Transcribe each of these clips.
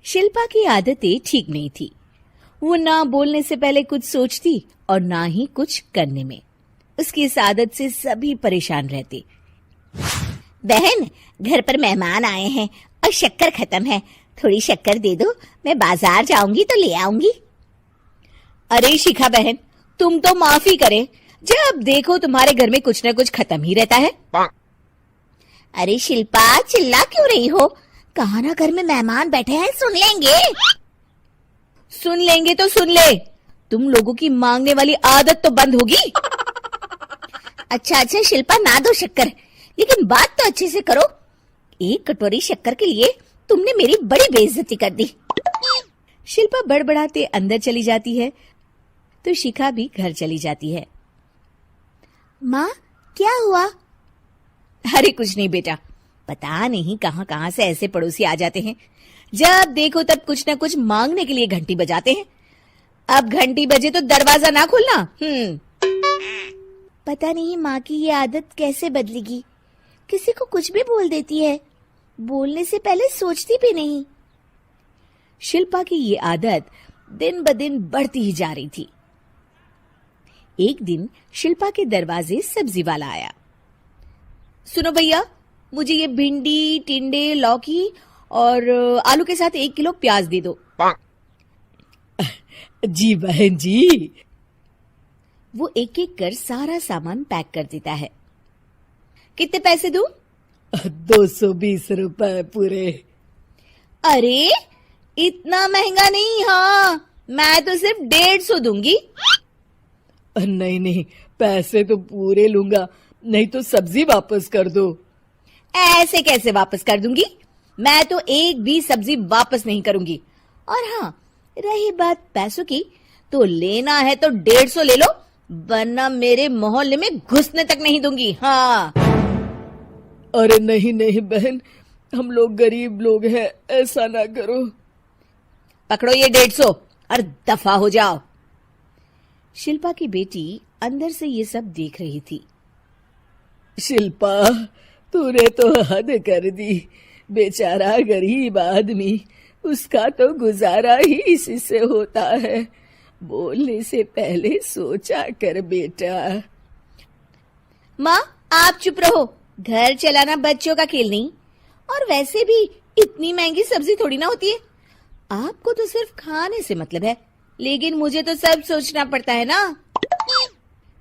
शिल्पा की आदतें ठीक नहीं थी। वो ना बोलने से पहले कुछ सोचती और ना ही कुछ करने में। उसकी इस आदत से सभी परेशान रहते। बहन, घर पर मेहमान आए हैं और शक्कर खत्म है, थोड़ी शक्कर दे दो, मैं बाजार जाऊंगी तो ले आऊंगी। अरे शिखा बहन, तुम तो माफी करे, जब देखो तुम्हारे घर में कुछ न कुछ खत्म ही रहता है। अरे शिल्पा, चिल्ला क्यों रही हो? कहा ना घर में मेहमान बैठे हैं, सुन लेंगे। सुन लेंगे तो सुन ले, तुम लोगों की मांगने वाली आदत तो बंद होगी। अच्छा शिल्पा, ना दो शक्कर, लेकिन बात तो अच्छे से करो। एक कटोरी शक्कर के लिए तुमने मेरी बड़ी बेइज्जती कर दी। शिल्पा बड़बड़ाते अंदर चली जाती है तो शिखा भी घर चली जाती है। माँ, क्या हुआ? अरे कुछ नहीं बेटा, पता नहीं कहां कहां से ऐसे पड़ोसी आ जाते हैं, जब देखो तब कुछ न कुछ मांगने के लिए घंटी बजाते हैं। अब घंटी बजे तो दरवाजा ना खोलना। पता नहीं माँ की ये आदत कैसे बदलेगी, किसी को कुछ भी बोल देती है, बोलने से पहले सोचती भी नहीं। शिल्पा की ये आदत दिन ब दिन बढ़ती ही जा रही थी। एक दिन शिल्पा के दरवाजे सब्जी वाला आया। सुनो भैया, मुझे ये भिंडी, टिंडे, लौकी और आलू के साथ 1 किलो प्याज दे दो। जी बहन जी। वो एक एक कर सारा सामान पैक कर देता है। कितने पैसे दूं? 220 रुपए पूरे। अरे इतना महंगा नहीं। हाँ, मैं तो सिर्फ 150 दूंगी। नहीं नहीं, पैसे तो पूरे लूंगा, नहीं तो सब्जी वापस कर दो। ऐसे कैसे वापस कर दूंगी? मैं तो एक भी सब्जी वापस नहीं करूंगी। और हाँ, रही बात पैसों की, तो लेना है तो 150 ले लो, वरना मेरे मोहल्ले में घुसने तक नहीं दूंगी। हाँ। अरे नहीं नहीं बहन, हम लोग गरीब लोग हैं, ऐसा ना करो। पकड़ो ये 150 और दफा हो जाओ। शिल्पा की बेटी अंदर से ये सब देख रही थी। शिल्पा, तूने तो हद कर दी। बेचारा गरीब आदमी, उसका तो गुजारा ही इसी से होता है। बोलने से पहले सोचा कर बेटा। माँ, आप चुप रहो, घर चलाना बच्चों का खेल नहीं। और वैसे भी इतनी महंगी सब्जी थोड़ी ना होती है। आपको तो सिर्फ खाने से मतलब है, लेकिन मुझे तो सब सोचना पड़ता है ना।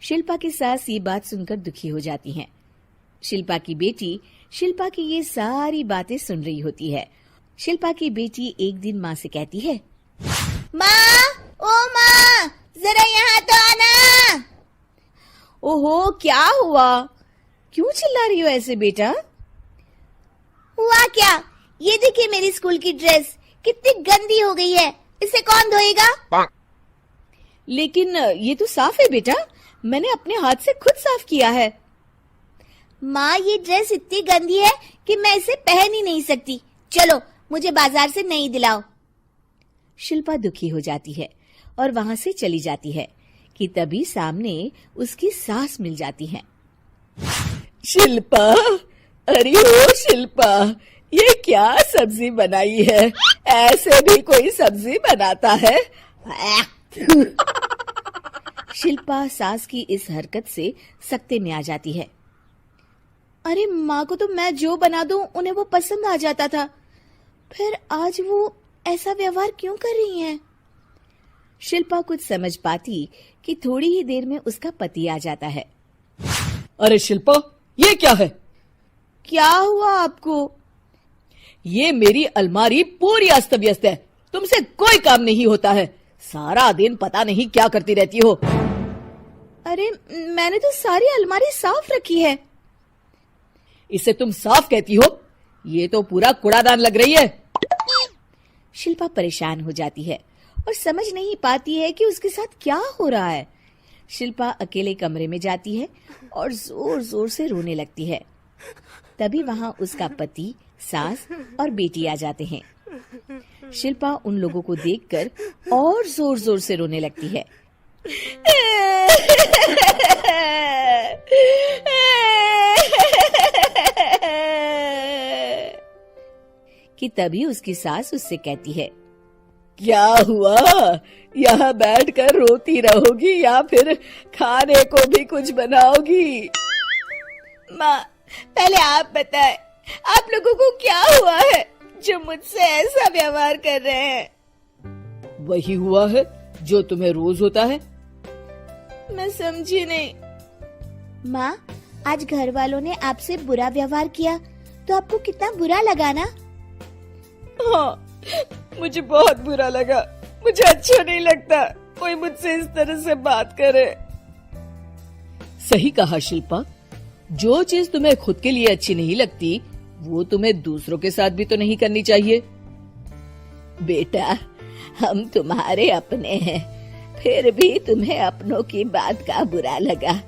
शिल्पा की सास ये बात सुनकर दुखी हो जाती हैं। शिल्पा की बेटी शिल्पा की ये सारी बातें सुन रही होती है। शिल्पा की बेटी एक दिन माँ से कहती है, माँ, ओ माँ, जरा यहाँ तो आना। ओहो, क्या हुआ? क्यों चिल्ला रही हो ऐसे बेटा? हुआ क्या? ये देखिए मेरी स्कूल की ड्रेस कितनी गंदी हो गई है, इसे कौन धोएगा? लेकिन ये तो साफ है बेटा, मैंने अपने हाथ से खुद साफ किया है। माँ, ये ड्रेस इतनी गंदी है कि मैं इसे पहन ही नहीं सकती। चलो, मुझे बाजार से नई दिलाओ। शिल्पा दुखी हो जाती है और वहां से चली जाती है कि तभी सामने उसकी सास मिल जाती है। शिल्पा, अरे ओ शिल्पा, ये क्या सब्जी बनाई है? ऐसे भी कोई सब्जी बनाता है? शिल्पा सास की इस हरकत से सख्ते में आ जाती है। अरे माँ को तो मैं जो बना दूं उन्हें वो पसंद आ जाता था, फिर आज वो ऐसा व्यवहार क्यों कर रही हैं? शिल्पा कुछ समझ पाती कि थोड़ी ही देर में उसका पति आ जाता है। अरे शिल्पा, ये क्या है? क्या हुआ आपको? ये मेरी अलमारी पूरी अस्त व्यस्त है, तुमसे कोई काम नहीं होता है। सारा दिन पता नहीं क्या करती रहती हो। अरे मैंने तो सारी अलमारी साफ रखी है। इसे तुम साफ कहती हो? ये तो पूरा कूड़ादान लग रही है। शिल्पा परेशान हो जाती है और समझ नहीं पाती है कि उसके साथ क्या हो रहा है। शिल्पा अकेले कमरे में जाती है और जोर जोर से रोने लगती है। तभी वहां उसका पति, सास और बेटी आ जाते हैं। शिल्पा उन लोगों को देखकर और जोर जोर से रोने लगती है। कि तभी उसकी सास उससे कहती है, क्या हुआ? यहाँ बैठकर रोती रहोगी या फिर खाने को भी कुछ बनाओगी? माँ, पहले आप बताएं, आप लोगों को क्या हुआ है जो मुझसे ऐसा व्यवहार कर रहे हैं? वही हुआ है जो तुम्हें रोज होता है। मैं समझी नहीं। माँ, आज घर वालों ने आपसे बुरा व्यवहार किया तो आपको कितना बुरा लगा ना? हाँ, मुझे बहुत बुरा लगा। मुझे अच्छा नहीं लगता कोई मुझसे इस तरह से बात करे। सही कहा शिल्पा, जो चीज तुम्हें खुद के लिए अच्छी नहीं लगती वो तुम्हें दूसरों के साथ भी तो नहीं करनी चाहिए। बेटा, हम तुम्हारे अपने हैं, फिर भी तुम्हें अपनों की बात का बुरा लगा।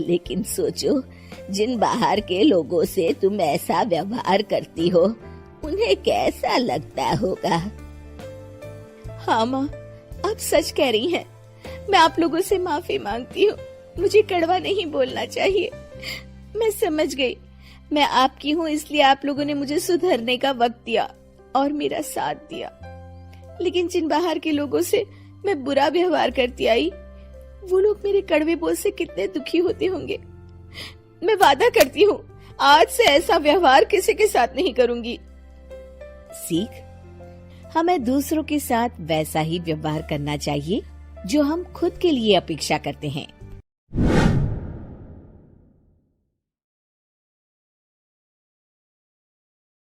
लेकिन सोचो, जिन बाहर के लोगों से तुम ऐसा व्यवहार करती हो उन्हें कैसा लगता होगा। हाँ माँ, आप सच कह रही हैं। मैं आप लोगों से माफी मांगती हूँ। मुझे कड़वा नहीं बोलना चाहिए। मैं समझ गई। मैं आपकी हूँ, इसलिए आप लोगों ने मुझे सुधरने का वक्त दिया और मेरा साथ दिया। लेकिन जिन बाहर के लोगों से मैं बुरा व्यवहार करती आई, वो लोग मेरे कड़वे बोल से कितने दुखी होते होंगे। मैं वादा करती हूँ, आज से ऐसा व्यवहार किसी के साथ नहीं करूंगी। सीख, हमें दूसरों के साथ वैसा ही व्यवहार करना चाहिए जो हम खुद के लिए अपेक्षा करते हैं।